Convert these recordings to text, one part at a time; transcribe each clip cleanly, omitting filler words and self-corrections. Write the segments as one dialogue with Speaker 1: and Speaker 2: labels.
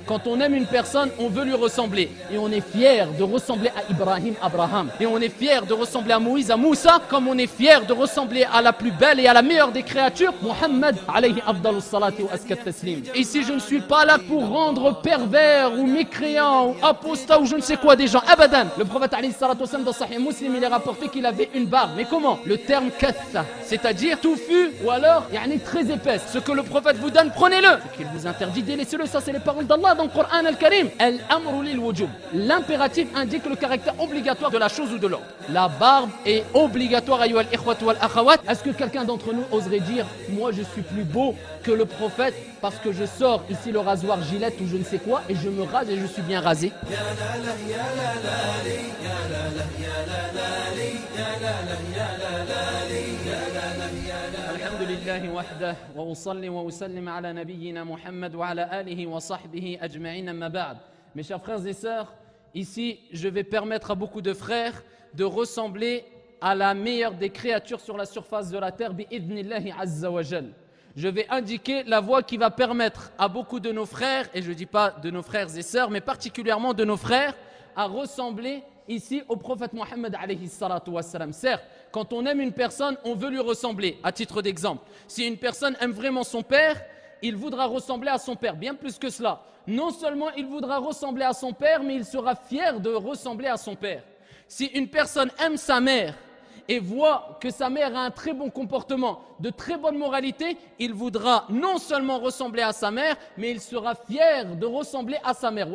Speaker 1: Quand on aime une personne, on veut lui ressembler. Et on est fier de ressembler à Ibrahim, Abraham. Et on est fier de ressembler à Moïse, à Moussa. Comme on est fier de ressembler à la plus belle et à la meilleure des créatures, Muhammad, alayhi afdalus salati wa askat taslim. Ici, je ne suis pas là pour rendre pervers ou mécréant ou apostat ou je ne sais quoi des gens. Abadan. Le prophète, alayhi salatu wa sallam, dans Sahih Muslim, il est rapporté qu'il avait une barbe. Mais comment? Le terme katha, c'est-à-dire touffue ou alors très épaisse. Ce que le prophète vous donne, prenez-le. Ce qu'il vous interdit, délaissez-le. Ça, c'est les paroles d'Allah dans le Coran al-Karim. Al-amru lil-wujub. L'impératif indique le caractère obligatoire de la chose ou de l'ordre. La barbe est obligatoire, ayyuha al-ikhwat wal-akhawat. Est-ce que quelqu'un d'entre nous oserait dire, moi je suis plus beau que le prophète parce que je sors ici le rasoir Gillette ou je ne sais quoi et je me rase et je suis bien rasé? الحمد لله وحده وأصلي وأسلم على نبينا محمد وعلى آله وصحبه أجمعين أما بعد. Mes chers frères et sœurs, ici je vais permettre à beaucoup de frères de ressembler à la meilleure des créatures sur la surface de la terre bi'idhnillahi azza wa jal. Je vais indiquer la voie qui va permettre à beaucoup de nos frères, et je ne dis pas de nos frères et sœurs, mais particulièrement de nos frères, à ressembler ici au prophète Mohammed alayhi salatu wassalam. Certes, quand on aime une personne, on veut lui ressembler. À titre d'exemple, si une personne aime vraiment son père, il voudra ressembler à son père. Bien plus que cela. Non seulement il voudra ressembler à son père, mais il sera fier de ressembler à son père. Si une personne aime sa mère et voit que sa mère a un très bon comportement, de très bonne moralité, il voudra non seulement ressembler à sa mère, mais il sera fier de ressembler à sa mère.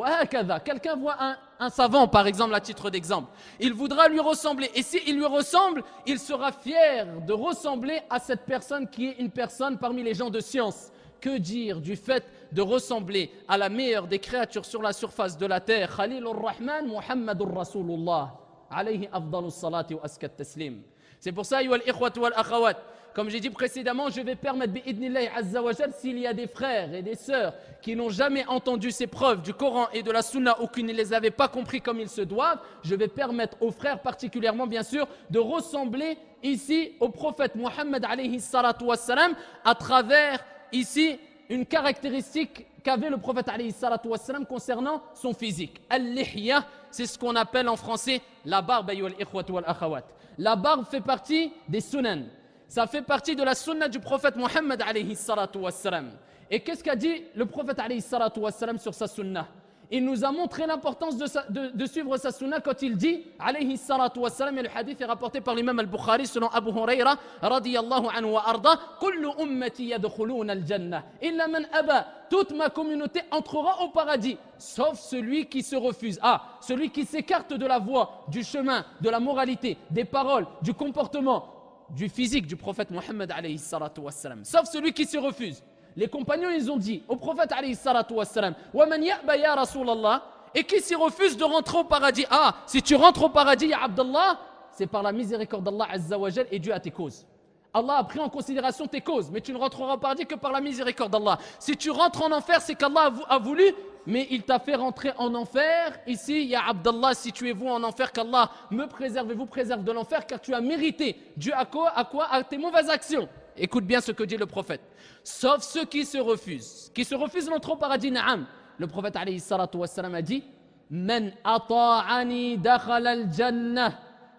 Speaker 1: Quelqu'un voit un savant, par exemple, à titre d'exemple. Il voudra lui ressembler. Et s'il lui ressemble, il sera fier de ressembler à cette personne qui est une personne parmi les gens de science. Que dire du fait de ressembler à la meilleure des créatures sur la surface de la terre, Khalilur Rahman, Muhammadur Rasulullah. Alayhi afdalus salati wa askat taslim. C'est pour ça, ayyuha al-ikhwat wal akhawat, comme j'ai dit précédemment, je vais permettre bi'idnillahi azza wa jal, s'il y a des frères et des sœurs qui n'ont jamais entendu ces preuves du Coran et de la Sunna ou qui ne les avaient pas compris comme ils se doivent, je vais permettre aux frères particulièrement bien sûr de ressembler ici au prophète Muhammad alayhi salatu wassalam à travers ici une caractéristique qu'avait le prophète alayhi salatu wassalam concernant son physique. Al-lihya, c'est ce qu'on appelle en français la barbe, ayyuha al-ikhwat wal akhawat. La barbe fait partie des sunan. Ça fait partie de la sunna du prophète Muhammad alayhi salatu wassalam. Et qu'est-ce qu'a dit le prophète alayhi salatu wassalam sur sa sunna? Il nous a montré l'importance de suivre sa sunna quand il dit alayhi salatu wassalam, et le hadith est rapporté par l'imam al-Bukhari selon Abu Huraira radiyallahu anhu wa arda, kullu ummati yadkhuluna al-jannah illa man aba, toute ma communauté entrera au paradis sauf celui qui se refuse, celui qui s'écarte de la voie, du chemin, de la moralité, des paroles, du comportement, du physique du prophète Muhammad alayhi salatu wassalam, sauf celui qui se refuse. Les compagnons, ils ont dit au prophète alayhi salatu wassalam, wa man ya'ba ya Rasulallah, et qui s'y refuse de rentrer au paradis. Si tu rentres au paradis, ya Abdallah, c'est par la miséricorde d'Allah azza wa jal et dû à tes causes. Allah a pris en considération tes causes, mais tu ne rentreras au paradis que par la miséricorde d'Allah. Si tu rentres en enfer, c'est qu'Allah a voulu, mais il t'a fait rentrer en enfer. Ici, ya Abdallah, si tu es vous en enfer, qu'Allah me préserve et vous préserve de l'enfer, car tu as mérité. Dû à quoi? À tes mauvaises actions. Écoute bien ce que dit le prophète. Sauf ceux qui se refusent. Qui se refusent d'entrer au paradis, na'am. Le prophète alayhi salatu wassalam a dit, Man ata'ani dakhala al-jannah.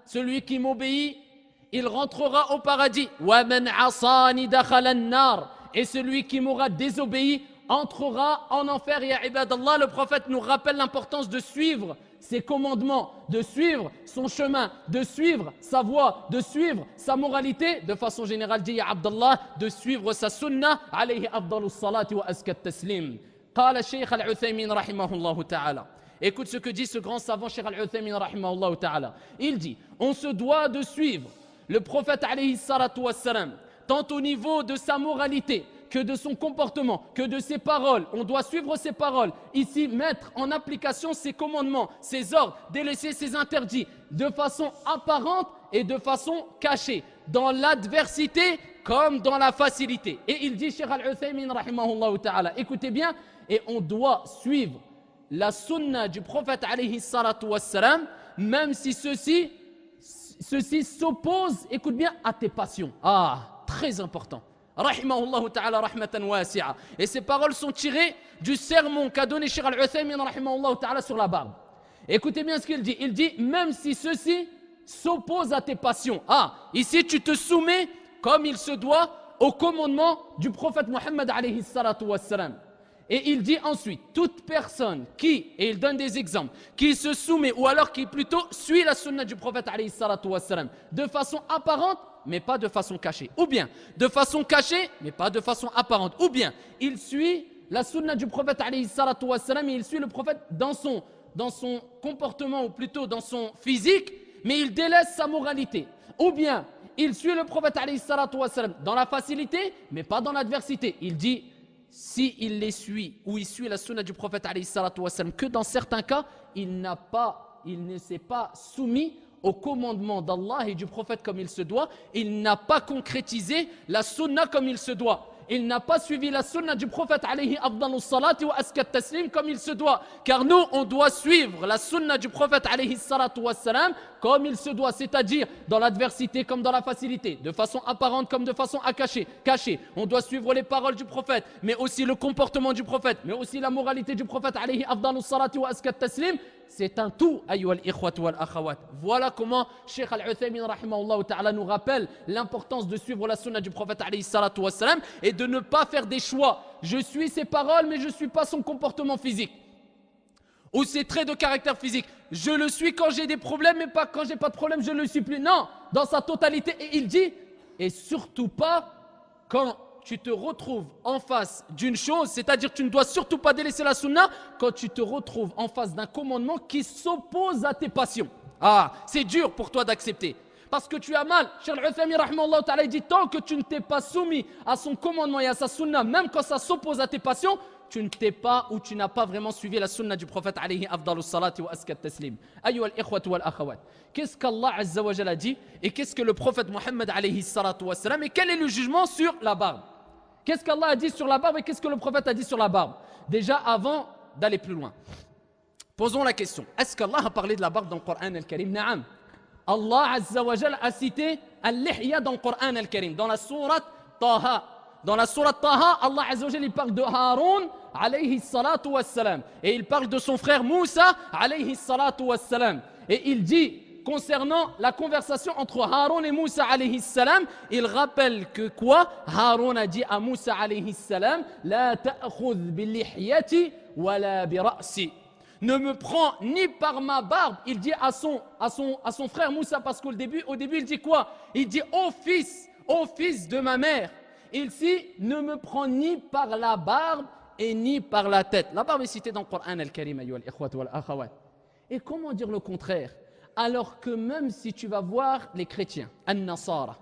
Speaker 1: Celui qui m'obéit, il rentrera au paradis. Wa man asani dakhala an-nar. Et celui qui m'aura désobéi entrera en enfer. Ya ibadallah, le prophète nous rappelle l'importance de suivre ses commandements, de suivre son chemin, de suivre sa voie, de suivre sa moralité, de façon générale, dit ya Abdallah, de suivre sa sunna, alayhi afdalus salati wa askat taslim. Qala Shaykh al-Uthaymin rahimahullah ta'ala. Écoute ce que dit ce grand savant Shaykh al-Uthaymin rahimahullah ta'ala. Il dit, on se doit de suivre le prophète alayhi salatu wassalam, tant au niveau de sa moralité, que de son comportement, que de ses paroles. On doit suivre ses paroles. Ici, mettre en application ses commandements, ses ordres, délaisser ses interdits, de façon apparente et de façon cachée, dans l'adversité comme dans la facilité. Et il dit, Cheikh Al-Uthaymin, rahimahullah ta'ala, écoutez bien, et on doit suivre la sunna du prophète, alayhi salatu wassalam, même si ceci s'oppose, écoute bien, à tes passions. Très important. Rahimahullah ta'ala rahmatan wasi'a. Et ces paroles sont tirées du sermon qu'a donné Cheikh Al-Uthaymin rahimahullah ta'ala sur la barbe. Écoutez bien ce qu'il dit. Il dit, même si ceci s'oppose à tes passions. Ah, ici tu te soumets comme il se doit au commandement du prophète Mohammed alayhi salatu wassalam. Et il dit ensuite, toute personne qui, et il donne des exemples, qui se soumet ou alors qui plutôt suit la sunna du prophète alayhi salatu wassalam de façon apparente, mais pas de façon cachée. Ou bien, de façon cachée, mais pas de façon apparente. Ou bien, il suit la sunna du prophète alayhi salatu wassalam et il suit le prophète dans son comportement ou plutôt dans son physique, mais il délaisse sa moralité. Ou bien, il suit le prophète alayhi salatu wassalam dans la facilité, mais pas dans l'adversité. Il dit, si il les suit ou il suit la sunna du prophète alayhi salatu wassalam, que dans certains cas, il ne s'est pas soumis au commandement d'Allah et du prophète comme il se doit, il n'a pas concrétisé la sunna comme il se doit. Il n'a pas suivi la sunna du prophète alayhi afdalus salati wa askat taslim comme il se doit. Car nous, on doit suivre la sunna du prophète alayhi salatu wassalam comme il se doit, c'est-à-dire dans l'adversité comme dans la facilité, de façon apparente comme de façon cachée. On doit suivre les paroles du prophète, mais aussi le comportement du prophète, mais aussi la moralité du prophète alayhi afdalus salati wa askat taslim. C'est un tout, ayyuhal ikhwat wal akhawat. Voilà comment Cheikh Al-Uthaymin rahimahullah ta'ala nous rappelle l'importance de suivre la sunna du prophète alayhi salatu wassalam et de ne pas faire des choix. Je suis ses paroles, mais je ne suis pas son comportement physique. Ou ses traits de caractère physique. Je le suis quand j'ai des problèmes, mais pas quand j'ai pas de problème, je ne le suis plus. Non, dans sa totalité. Et il dit, et surtout pas quand tu te retrouves en face d'une chose, c'est-à-dire tu ne dois surtout pas délaisser la sunna quand tu te retrouves en face d'un commandement qui s'oppose à tes passions. Ah, c'est dur pour toi d'accepter. Parce que tu as mal. Cheikh Al-Uthaymin rahimahullah ta'ala dit, tant que tu ne t'es pas soumis à son commandement et à sa sunna, même quand ça s'oppose à tes passions, tu ne t'es pas ou tu n'as pas vraiment suivi la sunna du prophète alayhi afdalus salati wa askat taslim. Ayyuha al-ikhwat wal akhawat. Qu'est-ce qu'Allah azza wa jalla a dit et qu'est-ce que le prophète Mohammed alayhi salatu wa salam et quel est le jugement sur la barbe? Qu'est-ce qu'Allah a dit sur la barbe et qu'est-ce que le prophète a dit sur la barbe? Déjà avant d'aller plus loin, posons la question. Est-ce qu'Allah a parlé de la barbe dans le Coran al-Karim? Naam. Allah azza wa jalla a cité al-lihya dans le Coran al-Karim, dans la sourate Taha. Dans la sourate Taha, Allah azza wa jalla il parle de Haroun alayhi salatu wassalam et il parle de son frère Moussa alayhi salatu wassalam et il dit concernant la conversation entre Haroun et Moussa alayhi salam, il rappelle que quoi? Haroun a dit à Moussa alayhi salam, la ta'khudh bil lihyati wala bi ra'si. Ne me prends ni par ma barbe, il dit à son frère Moussa, parce qu'au début il dit quoi? Il dit ô fils de ma mère. Il dit ne me prends ni par la barbe et ni par la tête. La barbe est citée dans le Coran al-Karim, ayyuhal ikhwat wal akhawat. Et comment dire le contraire? Alors que même si tu vas voir les chrétiens, an-Nasara,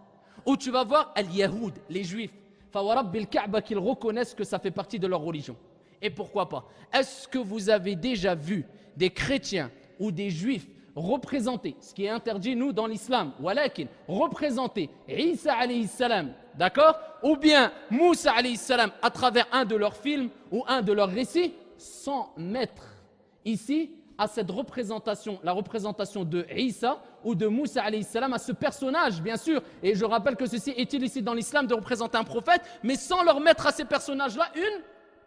Speaker 1: ou tu vas voir al-Yahoud, les juifs, fa wa rabbil Ka'ba, qu'ils reconnaissent que ça fait partie de leur religion. Et pourquoi pas? Est-ce que vous avez déjà vu des chrétiens ou des juifs représenter, ce qui est interdit nous dans l'islam, walakin, représenter Isa alayhi salam, d'accord? Ou bien Moussa alayhi salam à travers un de leurs films ou un de leurs récits, sans mettre ici à cette représentation, la représentation de Isa ou de Moussa alayhi salam, à ce personnage bien sûr, et je rappelle que ceci est illicite dans l'islam de représenter un prophète, mais sans leur mettre à ces personnages-là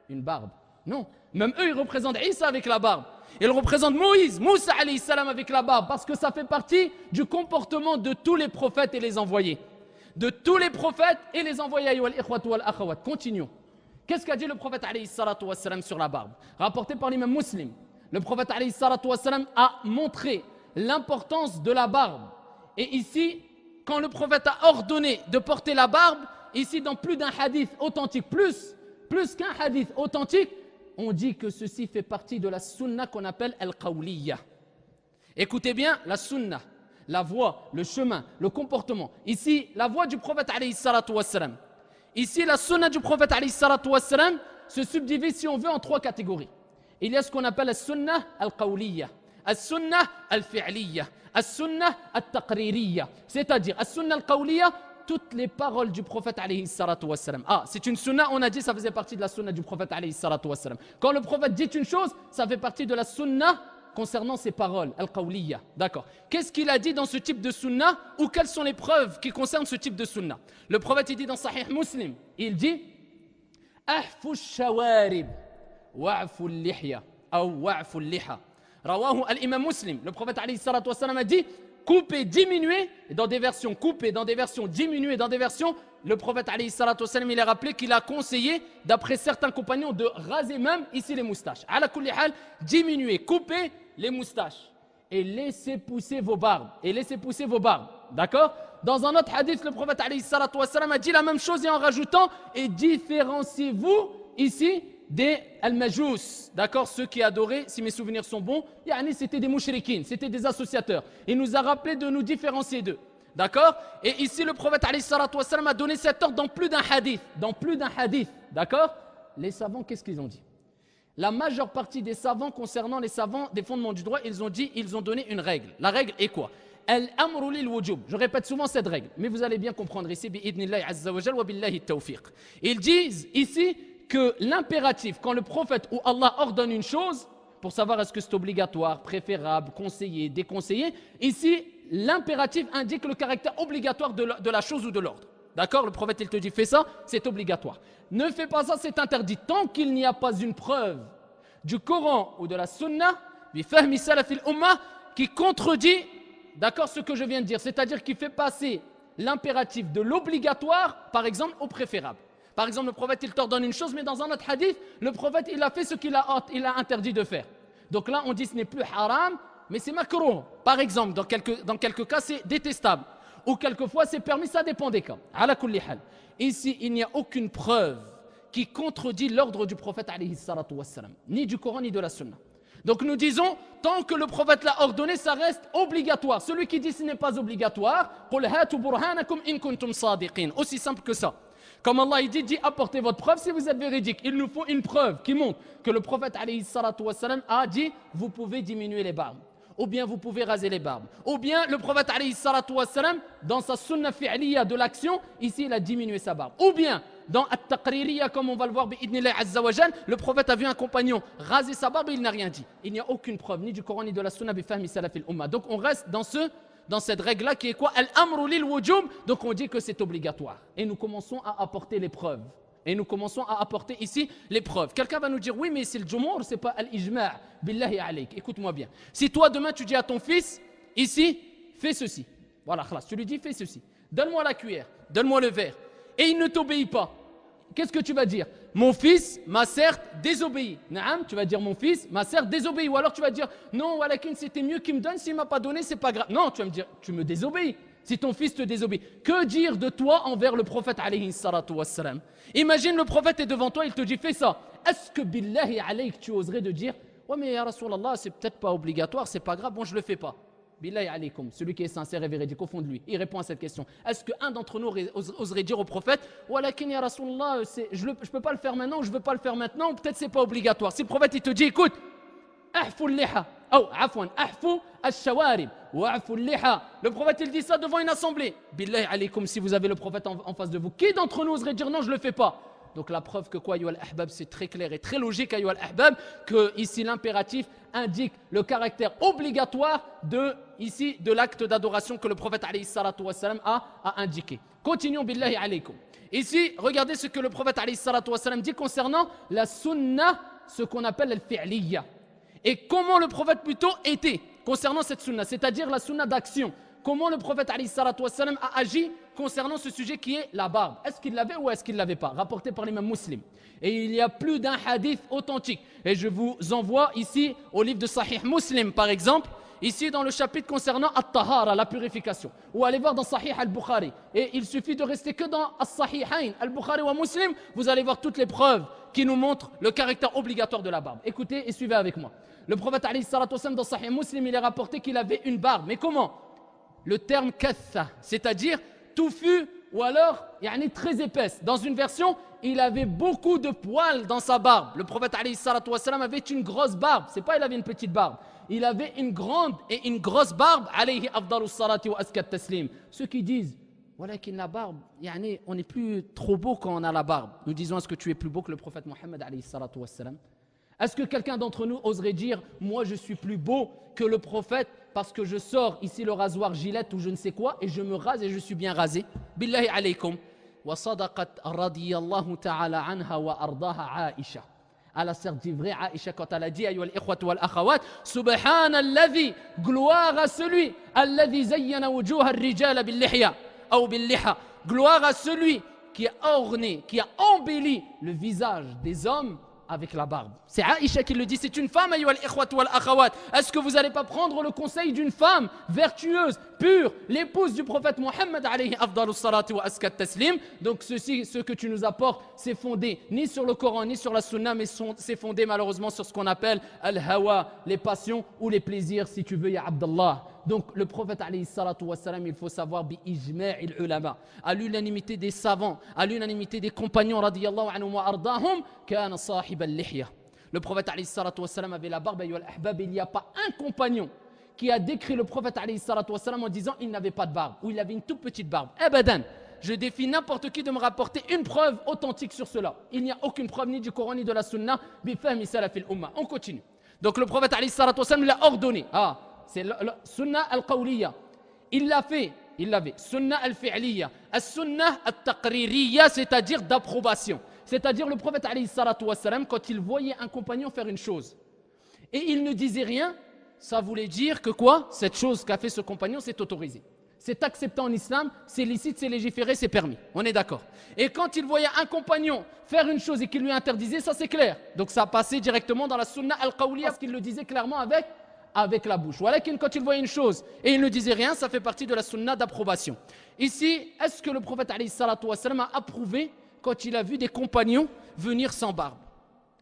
Speaker 1: une barbe. Non, même eux ils représentent Isa avec la barbe. Ils représentent Moïse, Moussa alayhi salam avec la barbe, parce que ça fait partie du comportement de tous les prophètes et les envoyés. De tous les prophètes et les envoyés, ayyuhal ikhwat wal akhawat. Continuons. Qu'est-ce qu'a dit le prophète alayhi salatu wassalam sur la barbe? Rapporté par l'imam Muslim. Le prophète alayhi salatu wassalam a montré l'importance de la barbe. Et ici, quand le prophète a ordonné de porter la barbe, ici dans plus d'un hadith authentique, plus qu'un hadith authentique, on dit que ceci fait partie de la sunna qu'on appelle al-qawliya. Écoutez bien, la sunna, la voie, le chemin, le comportement. Ici, la voie du prophète alayhi salatu wassalam. Ici, la sunna du prophète alayhi salatu wassalam se subdivise, si on veut, en trois catégories. Il y a ce qu'on appelle la sunna al-qawliya, la sunna al-fi'liya, la sunna al-taqririya. C'est-à-dire, la sunna al-qawliya, toutes les paroles du prophète alayhi salatu wassalam. Ah, c'est une sunna, on a dit ça faisait partie de la sunna du prophète alayhi salatu wassalam. Quand le prophète dit une chose, ça fait partie de la sunna concernant ses paroles, al-qawliya. D'accord. Qu'est-ce qu'il a dit dans ce type de sunna ou quelles sont les preuves qui concernent ce type de sunna? Le prophète il dit dans Sahih Muslim, il dit ahfu shawarib wa'fu al-lihya ou wa'fu al-liha. Rawahu al-imam Muslim. Le prophète alayhi salatu wassalam a dit couper, diminuer, dans des versions couper, dans des versions diminuer, dans des versions, le prophète alayhi salatu wassalam, il a rappelé qu'il a conseillé, d'après certains compagnons, de raser même ici les moustaches. Ala kulli hal, diminuer, couper les moustaches et laissez pousser vos barbes. Et laissez pousser vos barbes. D'accord? Dans un autre hadith, le prophète alayhi salatu wassalam a dit la même chose et en rajoutant et différenciez-vous ici des al-majous, d'accord, ceux qui adoraient, si mes souvenirs sont bons, c'était des mouchriquines, c'était des associateurs. Il nous a rappelé de nous différencier d'eux, d'accord. Et ici le prophète alayhi salatu wassalam a donné cet ordre dans plus d'un hadith, d'accord. Les savants, qu'est-ce qu'ils ont dit? La majeure partie des savants, concernant les savants des fondements du droit, ils ont donné une règle. La règle est quoi? Al-amru lil wujub. Je répète souvent cette règle, mais vous allez bien comprendre ici, bi'idnillahi azza wa jal wa billahi tawfiq. Ils disent ici que l'impératif, quand le prophète ou Allah ordonne une chose, pour savoir est-ce que c'est obligatoire, préférable, conseillé, déconseillé, ici, l'impératif indique le caractère obligatoire de la chose ou de l'ordre. D'accord? Le prophète, il te dit, fais ça, c'est obligatoire. Ne fais pas ça, c'est interdit. Tant qu'il n'y a pas une preuve du Coran ou de la Sunna, bifahmi salafil ummah, qui contredit, d'accord, ce que je viens de dire, c'est-à-dire qui fait passer l'impératif de l'obligatoire, par exemple, au préférable. Par exemple, le prophète, il t'ordonne une chose, mais dans un autre hadith, le prophète, il a fait ce qu'il a interdit de faire. Donc là, on dit ce n'est plus haram, mais c'est makrouh. Par exemple, dans quelques cas, c'est détestable. Ou quelquefois, c'est permis, ça dépend des cas. Ala kulli hal. Ici, il n'y a aucune preuve qui contredit l'ordre du prophète, alayhi salatu wassalam, ni du Coran, ni de la Sunna. Donc nous disons, tant que le prophète l'a ordonné, ça reste obligatoire. Celui qui dit ce n'est pas obligatoire, qul hatu burhanakum in kuntum sadiqin. Aussi simple que ça. Comme Allah il dit apportez votre preuve si vous êtes véridique. Il nous faut une preuve qui montre que le prophète alayhi salatu wassalam a dit vous pouvez diminuer les barbes, ou bien vous pouvez raser les barbes, ou bien le prophète alayhi salatu wassalam dans sa sunna fi'liya de l'action, ici il a diminué sa barbe, ou bien dans at-taqririya comme on va le voir bi'idnillahi azza wa jal, le prophète a vu un compagnon raser sa barbe et il n'a rien dit. Il n'y a aucune preuve ni du Coran ni de la sunna bifahmi salafil umma. Donc on reste dans cette règle-là qui est quoi? Al-amru lil wujub. Donc on dit que c'est obligatoire. Et nous commençons à apporter les preuves. Et nous commençons à apporter ici les preuves. Quelqu'un va nous dire, oui, mais c'est le jumhur, c'est pas al-ijma'. Billahi alayk. Écoute-moi bien. Si toi, demain, tu dis à ton fils, ici, fais ceci. Voilà, khlas, tu lui dis, fais ceci. Donne-moi la cuillère, donne-moi le verre. Et il ne t'obéit pas. Qu'est-ce que tu vas dire? Mon fils m'a certes désobéi. Naam, tu vas dire mon fils m'a certes désobéi. Ou alors tu vas dire non, walakin c'était mieux qu'il me donne, s'il ne m'a pas donné, c'est pas grave. Non, tu vas me dire, tu me désobéis. Si ton fils te désobéit. Que dire de toi envers le prophète alayhi salatu wassalam? Imagine le prophète est devant toi, il te dit fais ça. Est-ce que billahi alayk tu oserais de dire ouais mais ya Rasulallah, c'est peut-être pas obligatoire, c'est pas grave, bon je le fais pas. Billahi alaykum, celui qui est sincère et véridique au fond de lui, il répond à cette question. Est-ce qu'un d'entre nous oserait dire au prophète walakin ya Rasulallah, je peux pas le faire maintenant ou je veux pas le faire maintenant, ou peut-être c'est pas obligatoire. Si le prophète il te dit écoute, ahfu al-liha, ou afwan, ahfu al-shawarib, wa ahfu al-liha. Le prophète il dit ça devant une assemblée. Billahi alaykum, si vous avez le prophète en face de vous, qui d'entre nous oserait dire non, je le fais pas? Donc la preuve que quoi, ayyuhal ahbab, c'est très clair et très logique, ayyuhal ahbab, que ici l'impératif indique le caractère obligatoire de l'acte d'adoration que le prophète alayhi salatu wassalam a indiqué. Continuons billahi alaykum. Ici, regardez ce que le prophète alayhi salatu wassalam dit concernant la sunna, ce qu'on appelle al-fi'liya. Et comment le prophète plutôt était concernant cette sunna, c'est-à-dire la sunna d'action. Comment le prophète alayhi salatu wassalam a agi concernant ce sujet qui est la barbe. Est-ce qu'il l'avait ou est-ce qu'il ne l'avait pas? Rapporté par l'imam Muslim. Et il y a plus d'un hadith authentique. Et je vous envoie ici au livre de Sahih Muslim par exemple, ici dans le chapitre concernant At-Tahara, la purification. Ou allez voir dans Sahih Al-Bukhari. Et il suffit de rester que dans As-Sahihain, Al-Bukhari ou Muslim, vous allez voir toutes les preuves qui nous montrent le caractère obligatoire de la barbe. Écoutez et suivez avec moi. Le prophète alayhi salatu wassalam dans Sahih Muslim, il est rapporté qu'il avait une barbe. Mais comment? Le terme katha, c'est-à-dire touffue ou alors très épaisse. Dans une version, il avait beaucoup de poils dans sa barbe. Le prophète alayhi salatu wassalam avait une grosse barbe. C'est pas il avait une petite barbe. Il avait une grande et une grosse barbe. Alayhi afdalus salati wa askat taslim. Ceux qui disent walakin la barbe, on n'est plus trop beau quand on a la barbe. Nous disons est-ce que tu es plus beau que le prophète Mohammed alayhi salatu wassalam? Est-ce que quelqu'un d'entre nous oserait dire « Moi, je suis plus beau que le prophète parce que je sors ici le rasoir Gillette ou je ne sais quoi et je me rase et je suis bien rasé » Billahi alaykum. Wa sadaqat radiyallahu ta'ala anha wa ardaha Aisha. Elle a certes dit vrai Aisha quand elle a dit « Ayyuhal ikhwatu wal akhawat, subhanalladhi, gloire à celui, alladhi zayyana wujuha ar-rijala bil-lihya, ou bil-liha. » Gloire à celui qui a orné, qui a embelli le visage des hommes avec la barbe. C'est Aïcha qui le dit, c'est une femme, ayyuhal ikhwatu wal akhawat. Est-ce que vous n'allez pas prendre le conseil d'une femme vertueuse, pure, l'épouse du prophète Mohammed alayhi afdalus salatu wa askat taslim? Donc ceci, ce que tu nous apportes, c'est fondé ni sur le Coran, ni sur la Sunna, mais c'est fondé malheureusement sur ce qu'on appelle al-hawa, les passions ou les plaisirs, si tu veux, ya Abdallah. Donc le prophète alayhi salatu wa salam, il faut savoir bi ijma'il ulama, à l'unanimité des savants, à l'unanimité des compagnons radiyallahu anhum wa ardahum, kana sahib al-lihya. Le prophète alayhi salatu wa salam avait la barbe, ayyuhal ahbab, il n'y a pas un compagnon qui a décrit le prophète alayhi salatu wa salam en disant il n'avait pas de barbe ou il avait une toute petite barbe. Abadan. Je défie n'importe qui de me rapporter une preuve authentique sur cela. Il n'y a aucune preuve ni du Coran ni de la Sunna bi fahmi salafil umma. On continue. Donc le prophète alayhi salatu wa salam l'a ordonné. C'est le sunnah al-qawliya. Il l'a fait, il l'avait. Sunnah al-fi'liya. As-sunnah al-taqririya, c'est-à-dire d'approbation. C'est-à-dire le prophète alayhi salatu wa salam, quand il voyait un compagnon faire une chose et il ne disait rien, ça voulait dire que quoi? Cette chose qu'a fait ce compagnon, c'est autorisé. C'est accepté en islam, c'est licite, c'est légiféré, c'est permis. On est d'accord. Et quand il voyait un compagnon faire une chose et qu'il lui interdisait, ça c'est clair. Donc ça passait directement dans la sunnah al-qawliya, parce qu'il le disait clairement avec la bouche. Voilà, quand il voyait une chose et il ne disait rien, ça fait partie de la sunna d'approbation. Ici, est-ce que le prophète alayhi salatu wa salam a approuvé quand il a vu des compagnons venir sans barbe?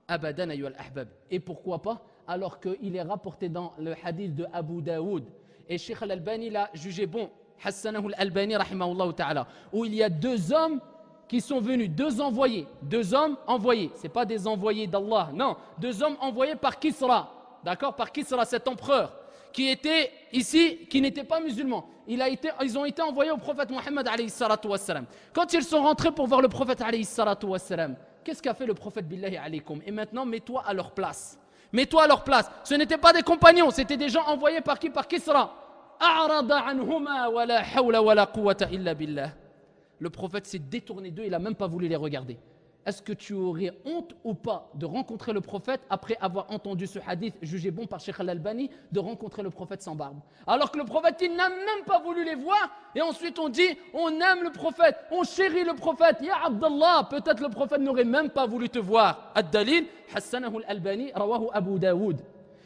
Speaker 1: Abadan ayyuhal ahbab. Et pourquoi pas? Alors qu'il est rapporté dans le hadith de Abu Daoud. Et Cheikh al-Albani l'a jugé bon, Hassanahu al-Albani rahimahullah ta'ala, où il y a deux hommes qui sont venus, deux hommes envoyés. Ce n'est pas des envoyés d'Allah, non, deux hommes envoyés par Kisra. D'accord, par Kisra, cet empereur qui était ici, qui n'était pas musulman. Ils ont été envoyés au prophète Mohammed alayhi salatu wassalam. Quand ils sont rentrés pour voir le prophète alayhi salatu wassalam, qu'est-ce qu'a fait le prophète billahi alaykum? Et maintenant, mets-toi à leur place. Mets-toi à leur place. Ce n'étaient pas des compagnons, c'était des gens envoyés par qui? Par Kisra. A'rada anhuma wa la hawla wa la quwwata illa billah. Le prophète s'est détourné d'eux, il n'a même pas voulu les regarder. Est-ce que tu aurais honte ou pas de rencontrer le prophète après avoir entendu ce hadith jugé bon par Cheikh al-Albani, de rencontrer le prophète sans barbe? Alors que le prophète, il n'a même pas voulu les voir. Et ensuite on dit, on aime le prophète, on chérit le prophète. Ya Abdallah, peut-être le prophète n'aurait même pas voulu te voir. Ad-dalil, Hassanahu al-Albani, rawahu Abu Daoud.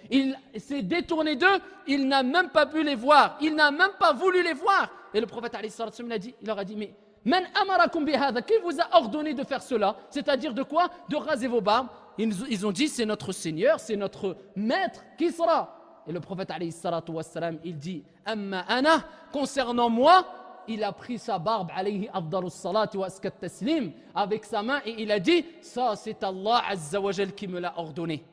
Speaker 1: Il s'est détourné d'eux, il n'a même pas pu les voir. Il n'a même pas voulu les voir. Et le prophète, il leur a dit, mais Man amarakum bihadha, qui vous a ordonné de faire cela? C'est-à-dire de quoi? De raser vos barbes. Ils ont dit, c'est notre Seigneur, c'est notre maître, qui sera? Et le prophète alayhi salatu wassalam, il dit, amma ana, concernant moi, il a pris sa barbe alayhi afdalus salatu wa askat taslim avec sa main et il a dit, ça c'est Allah azza wa jal qui me l'a ordonné.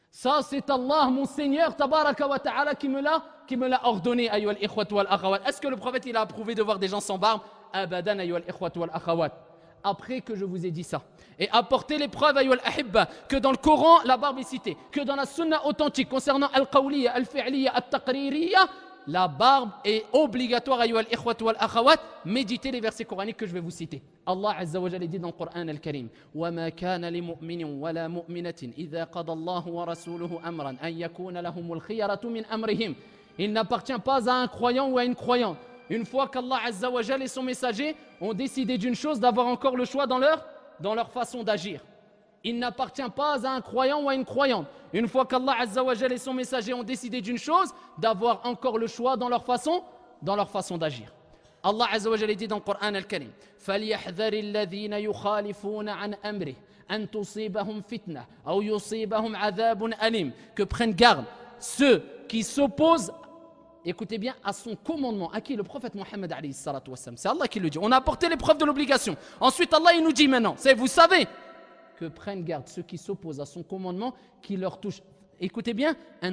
Speaker 1: Ça c'est Allah, mon Seigneur tabaraka wa ta'ala qui me l'a ordonné, ayyuhal ikhwat wal akhawat. Est-ce que le prophète il a approuvé de voir des gens sans barbe? Abadan ayyuhal ikhwat wal akhawat. Après que je vous ai dit ça, et apporter les preuves ayyuhal ahibba, que dans le Coran la barbe est citée, que dans la sunna authentique concernant al-qawliya, al-fi'liya, al-taqririya, la barbe est obligatoire ayyuhal ikhwat wal akhawat. Méditez les versets coraniques que je vais vous citer. Allah azza wa jalla dit dans le Coran al-Karim, wa ma kana li mu'minin wa la mu'minatin idha qada Allahu wa rasuluhu amran an yakuna lahumul khiyaratu min amrihim. Il n'appartient pas à un croyant ou à une croyante, une fois qu'Allah azza wa jalla et son messager ont décidé d'une chose, d'avoir encore le choix dans leur façon d'agir. Il n'appartient pas à un croyant ou à une croyante, une fois qu'Allah azza wa jalla et son messager ont décidé d'une chose, d'avoir encore le choix dans leur façon d'agir. Allah azza wa jalla dit dans le Coran al-Karim, فَلْيَحْذَرِ الَّذِينَ يُخَالِفُونَ عَنْ أَمْرِهِ أَنْ تُصِيبَهُمْ فِتْنَةٌ أَوْ يُصِيبَهُمْ عَذَابٌ أَلِيمٌ. Que prennent garde ceux qui s'opposent, écoutez bien, à son commandement. À qui? Le prophète Mohammed alayhi salatu wassalam. C'est Allah qui le dit. On a apporté les preuves de l'obligation. Ensuite Allah il nous dit maintenant, vous savez, que prennent garde ceux qui s'opposent à son commandement, qui leur touchent. Écoutez bien, que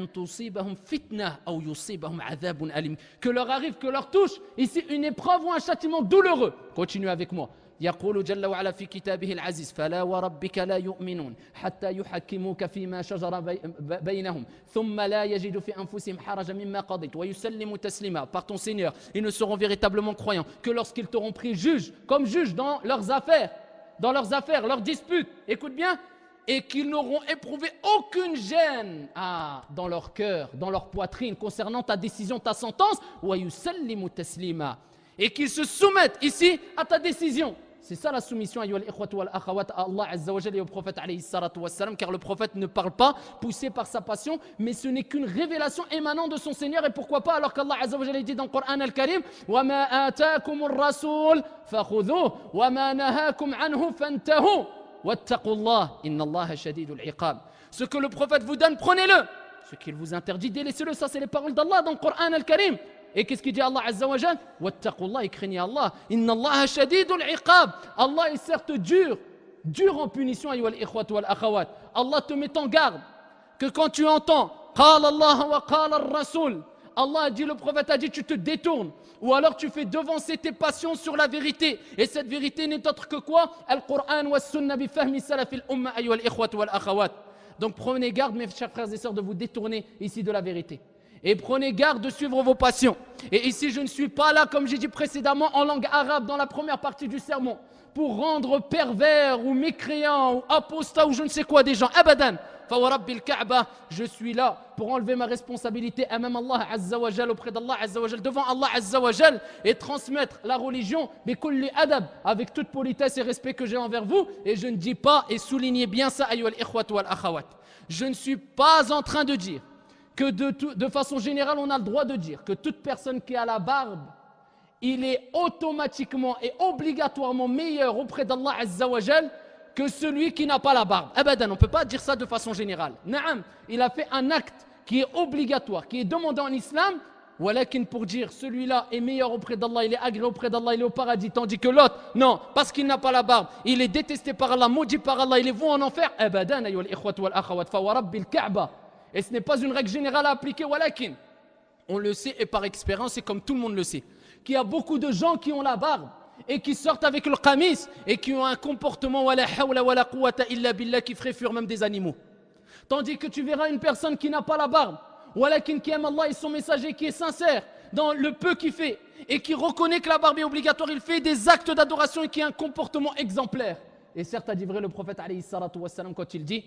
Speaker 1: leur arrive, que leur touche ici une épreuve ou un châtiment douloureux. Continuez avec moi. يقول جل وعلا في كتابه العزيز فلا وربك لا يؤمنون حتى يحكموك فيما شجر بينهم ثم لا يجدوا في أنفسهم حرجا مما قضيت ويسلموا تسليما. Par ton Seigneur, ils ne seront véritablement croyants que lorsqu'ils t'auront pris juge, comme juge dans leurs affaires, leurs disputes. Écoute bien. Et qu'ils n'auront éprouvé aucune gêne dans leur cœur, dans leur poitrine, concernant ta décision, ta sentence, et qu'ils se soumettent ici à ta décision. C'est ça la soumission à Allah Azza wa Jalla et au prophète alayhi salatu wassalam, car le prophète ne parle pas poussé par sa passion, mais ce n'est qu'une révélation émanant de son Seigneur. Et pourquoi pas, alors qu'Allah Azza wa Jalla dit dans le Coran al-Karim وَمَا آتَاكُمُ الرَّسُولُ فَخُذُوهُ وَمَا نَهَاكُمْ عَنْهُ فَانْتَهُوا وَاتَّقُوا اللَّهَ إِنَّ اللَّهَ شَدِيدُ الْعِقَابِ. Ce que le prophète vous donne, prenez-le. Ce qu'il vous interdit, délaissez-le. Ça, c'est les paroles d'Allah dans le Coran al-Karim. Et qu'est-ce qu'il dit Allah Azza wa Jal? Wattaqullah, et craignez Allah. Inna Allah shadidul iqab. Allah est certes dur en punition, ayyuhal ikhwat wal akhawat. Allah te met en garde que quand tu entends Qala Allah wa qala ar-Rasul, Allah a dit, le prophète a dit, tu te détournes. Ou alors tu fais devancer tes passions sur la vérité. Et cette vérité n'est autre que quoi? Al-Qur'an wa sunna bi fahmi salafil umma, ayyuhal ikhwat wal akhawat. Donc prenez garde, mes chers frères et sœurs, de vous détourner ici de la vérité. Et prenez garde de suivre vos passions. Et ici, je ne suis pas là, comme j'ai dit précédemment, en langue arabe dans la première partie du sermon, pour rendre pervers ou mécréant ou apostat ou je ne sais quoi des gens. Abadan. Fawarabbil Ka'ba, je suis là pour enlever ma responsabilité à même Allah Azza wa Jal, auprès d'Allah Azza wa Jal, devant Allah Azza wa Jal, et transmettre la religion bikulli adab, avec toute politesse et respect que j'ai envers vous. Et je ne dis pas, et soulignez bien ça, ayyuhal ikhwat wal akhawat, je ne suis pas en train de dire que de façon générale, on a le droit de dire que toute personne qui a la barbe, il est automatiquement et obligatoirement meilleur auprès d'Allah Azza wa Jal que celui qui n'a pas la barbe. Abadan, on ne peut pas dire ça de façon générale. Naam, il a fait un acte qui est obligatoire, qui est demandé en islam, walakin pour dire celui-là est meilleur auprès d'Allah, il est agréé auprès d'Allah, il est au paradis, tandis que l'autre, non, parce qu'il n'a pas la barbe, il est détesté par Allah, maudit par Allah, il est voué en enfer. Abadan, ayyuhal ikhwat wal akhawat, fa wa rabbil Ka'ba. Et ce n'est pas une règle générale à appliquer, walakin. On le sait et par expérience, et comme tout le monde le sait, qu'il y a beaucoup de gens qui ont la barbe et qui sortent avec le qamis et qui ont un comportement wala hawla wala quwwata illa billah qui ferait fuir même des animaux. Tandis que tu verras une personne qui n'a pas la barbe, walakin qui aime Allah et son messager, qui est sincère dans le peu qu'il fait et qui reconnaît que la barbe est obligatoire, il fait des actes d'adoration et qui a un comportement exemplaire. Et certes a dit vrai le prophète alayhi salatu wassalam quand il dit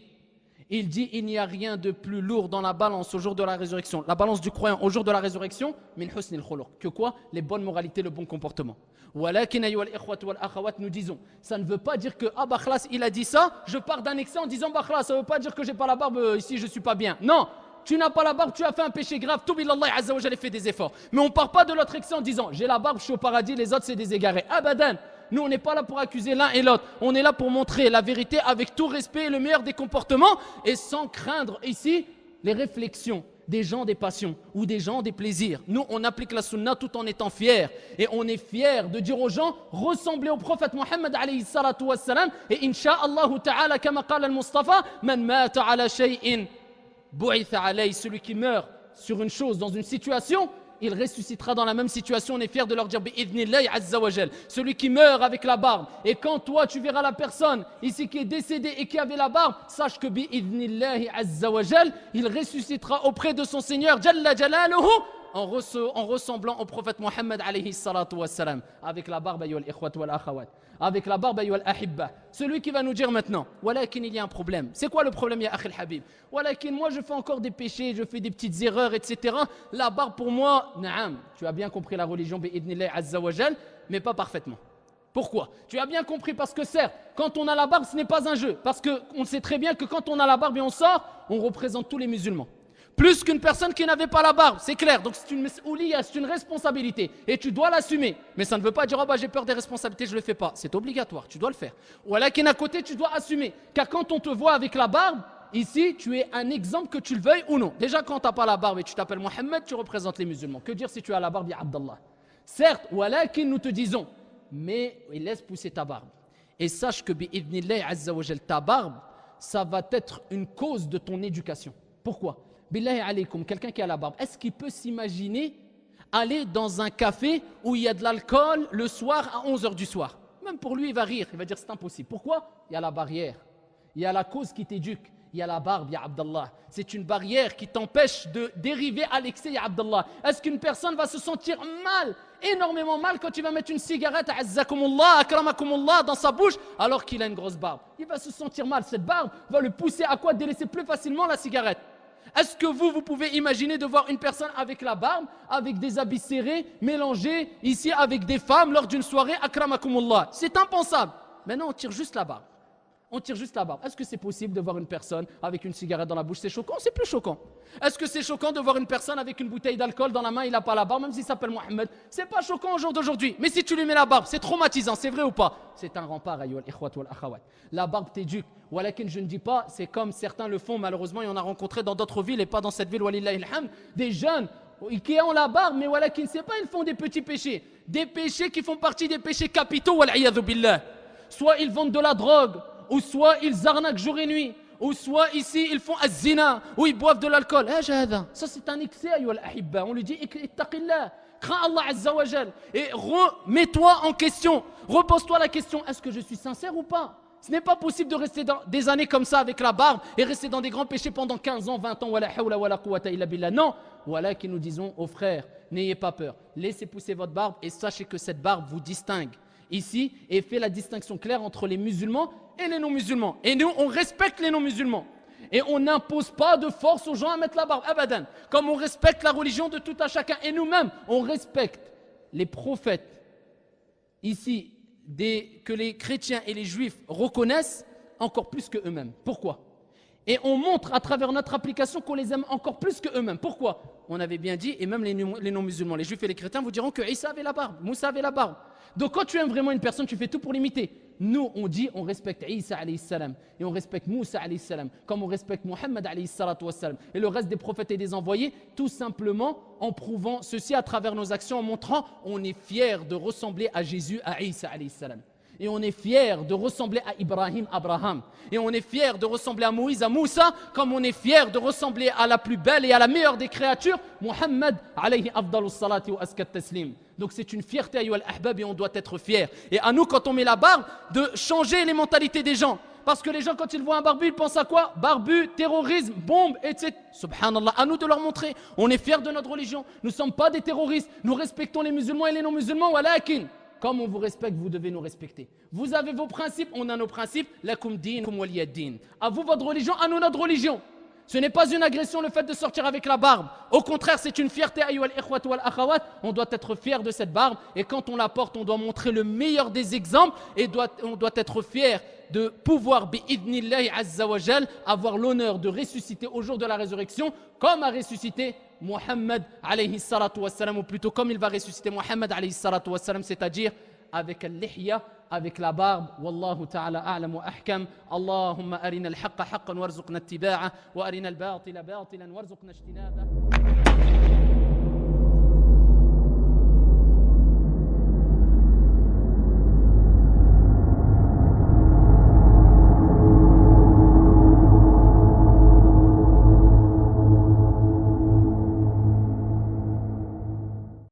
Speaker 1: il n'y a rien de plus lourd dans la balance au jour de la résurrection, la balance du croyant au jour de la résurrection, min husnil khuluq, que quoi? Les bonnes moralités, le bon comportement. Walakin ayyuhal ikhwat wal akhawat, nous disons, ça ne veut pas dire que ah bah khlas, il a dit ça, je pars d'un excès en disant bah khlas, ça ne veut pas dire que j'ai pas la barbe, ici je suis pas bien. Non, tu n'as pas la barbe, tu as fait un péché grave, tout billah azza wa jalla, fait des efforts. Mais on part pas de l'autre excès en disant j'ai la barbe, je suis au paradis, les autres c'est des égarés. Abadan. Nous, on n'est pas là pour accuser l'un et l'autre. On est là pour montrer la vérité avec tout respect et le meilleur des comportements et sans craindre ici les réflexions des gens des passions ou des gens des plaisirs. Nous, on applique la sunna tout en étant fiers. Et on est fiers de dire aux gens, ressemblez au prophète Mohammed alayhi salatu wassalam. Et insha'Allah ta'ala, kama qala al-Mustafa, man mata ala shay'in bu'itha alayhi, celui qui meurt sur une chose, dans une situation, il ressuscitera dans la même situation. On est fiers de leur dire bi'idhnillahi azza wa jal. Celui qui meurt avec la barbe, et quand toi tu verras la personne ici qui est décédée et qui avait la barbe, sache que bi'idhnillahi azza wa jal, il ressuscitera auprès de son Seigneur jalla jalaluhu en ressemblant au prophète Mohammed alayhi salatu wassalam, avec la barbe ayyuhal ikhwat wal akhawat, avec la barbe ayyuhal ahibba. Celui qui va nous dire maintenant walakin, il y a un problème. C'est quoi le problème ya akhil habib? Walakin, moi je fais encore des péchés, je fais des petites erreurs, etc. La barbe pour moi, naam, tu as bien compris la religion bi'idhnillahi azza wa jal, mais pas parfaitement. Pourquoi? Tu as bien compris, parce que certes, quand on a la barbe, ce n'est pas un jeu, parce qu'on sait très bien que quand on a la barbe et on sort, on représente tous les musulmans. Plus qu'une personne qui n'avait pas la barbe, c'est clair. Donc c'est une mas'ouliya, c'est une responsabilité. Et tu dois l'assumer. Mais ça ne veut pas dire, oh bah j'ai peur des responsabilités, je ne le fais pas. C'est obligatoire, tu dois le faire. Ou alors qu'à côté, tu dois assumer. Car quand on te voit avec la barbe, ici, tu es un exemple, que tu le veuilles ou non. Déjà, quand tu n'as pas la barbe et tu t'appelles Mohammed, tu représentes les musulmans. Que dire si tu as la barbe, ya Abdallah? Certes, walakin, nous te disons, mais laisse pousser ta barbe. Et sache que bi'idhnillahi azza wa jal, ta barbe, ça va être une cause de ton éducation. Pourquoi? Billahi alaykum, quelqu'un qui a la barbe, est-ce qu'il peut s'imaginer aller dans un café où il y a de l'alcool le soir à 11h du soir? Même pour lui, il va rire, il va dire c'est impossible. Pourquoi? Il y a la barrière, il y a la cause qui t'éduque. Il y a la barbe, ya Abdallah. C'est une barrière qui t'empêche de dériver à l'excès, ya Abdallah. Est-ce qu'une personne va se sentir mal, énormément mal, quand il va mettre une cigarette, azzakumullah, akramakumullah, dans sa bouche, alors qu'il a une grosse barbe? Il va se sentir mal. Cette barbe va le pousser à quoi? Délaisser plus facilement la cigarette. Est-ce que vous pouvez imaginer de voir une personne avec la barbe, avec des habits serrés, mélangés ici avec des femmes lors d'une soirée, akramakumullah? C'est impensable. Maintenant, on tire juste la barbe. On tire juste la barbe. Est-ce que c'est possible de voir une personne avec une cigarette dans la bouche? C'est choquant? C'est plus choquant. Est-ce que c'est choquant de voir une personne avec une bouteille d'alcool dans la main, il n'a pas la barbe, même s'il s'appelle Mohamed? C'est pas choquant au jour d'aujourd'hui. Mais si tu lui mets la barbe, c'est traumatisant, c'est vrai ou pas? C'est un rempart, ayyuhal ikhwat wal akhawat. La barbe t'éduque. Walakin, je ne dis pas, c'est comme certains le font malheureusement, et on a rencontré dans d'autres villes et pas dans cette ville, walillahi alhamd, des jeunes qui ont la barbe, mais walakin, c'est pas, ils font des petits péchés. Des péchés qui font partie des péchés capitaux, wal iyadhu billah. Soit ils vendent de la drogue, ou soit ils arnaquent jour et nuit, ou soit ici ils font az-zina, ou ils boivent de l'alcool. Ça c'est un excès, ayyuhal ahibba. On lui dit ittaqillah, crains Allah azza wa jal, et remets-toi en question, repose-toi la question, est-ce que je suis sincère ou pas? Ce n'est pas possible de rester dans des années comme ça avec la barbe et rester dans des grands péchés pendant 15 ans, 20 ans, wala hawla wala quwwata illa billah. Non, voilà qui nous disons aux frères, n'ayez pas peur, laissez pousser votre barbe et sachez que cette barbe vous distingue ici et fait la distinction claire entre les musulmans et les non-musulmans. Et nous, on respecte les non-musulmans. Et on n'impose pas de force aux gens à mettre la barbe. Abadan. Comme on respecte la religion de tout à chacun. Et nous-mêmes, on respecte les prophètes ici, que les chrétiens et les juifs reconnaissent encore plus que eux-mêmes. Pourquoi? Et on montre à travers notre application qu'on les aime encore plus que eux-mêmes. Pourquoi? On avait bien dit, et même les non-musulmans, les juifs et les chrétiens vous diront que Isa avait la barbe, Moussa avait la barbe. Donc quand tu aimes vraiment une personne, tu fais tout pour l'imiter. Nous, on dit, on respecte Isa alayhi salam, et on respecte Moussa alayhi salam, comme on respecte Mohammed alayhi salatu wassalam, et le reste des prophètes et des envoyés, tout simplement en prouvant ceci à travers nos actions, en montrant, on est fiers de ressembler à Jésus, à Isa alayhi salam. Et on est fiers de ressembler à Ibrahim, Abraham. Et on est fiers de ressembler à Moïse, à Moussa, comme on est fiers de ressembler à la plus belle et à la meilleure des créatures, Muhammad, alayhi afdalus salati wa askat taslim. Donc c'est une fierté, ayyuhal ahbab, et on doit être fiers. Et à nous, quand on met la barbe, de changer les mentalités des gens. Parce que les gens, quand ils voient un barbu, ils pensent à quoi? Barbu, terrorisme, bombe, etc. Subhanallah, à nous de leur montrer. On est fiers de notre religion. Nous ne sommes pas des terroristes. Nous respectons les musulmans et les non-musulmans. Walakin, comme on vous respecte, vous devez nous respecter. Vous avez vos principes, on a nos principes. Lakum dinakum waliya din. À vous votre religion, à nous notre religion. Ce n'est pas une agression le fait de sortir avec la barbe. Au contraire, c'est une fierté, ayyuhal ikhwat wal akhawat. On doit être fier de cette barbe. Et quand on la porte, on doit montrer le meilleur des exemples. Et on doit être fier de pouvoir, bi'idnillahi azza wa jal, avoir l'honneur de ressusciter au jour de la résurrection, comme a ressuscité Muhammad alayhi salatu wassalam, ou plutôt comme il va ressusciter Muhammad alayhi salatu wassalam, c'est-à-dire avec al-lihya, avec la barbe. Wallahu ta'ala a'lam wa ahkam. Allahumma arina al-haqqa haqqan warzuqna ittiba'a wa arina al-batila batilan warzuqna ijtinaba.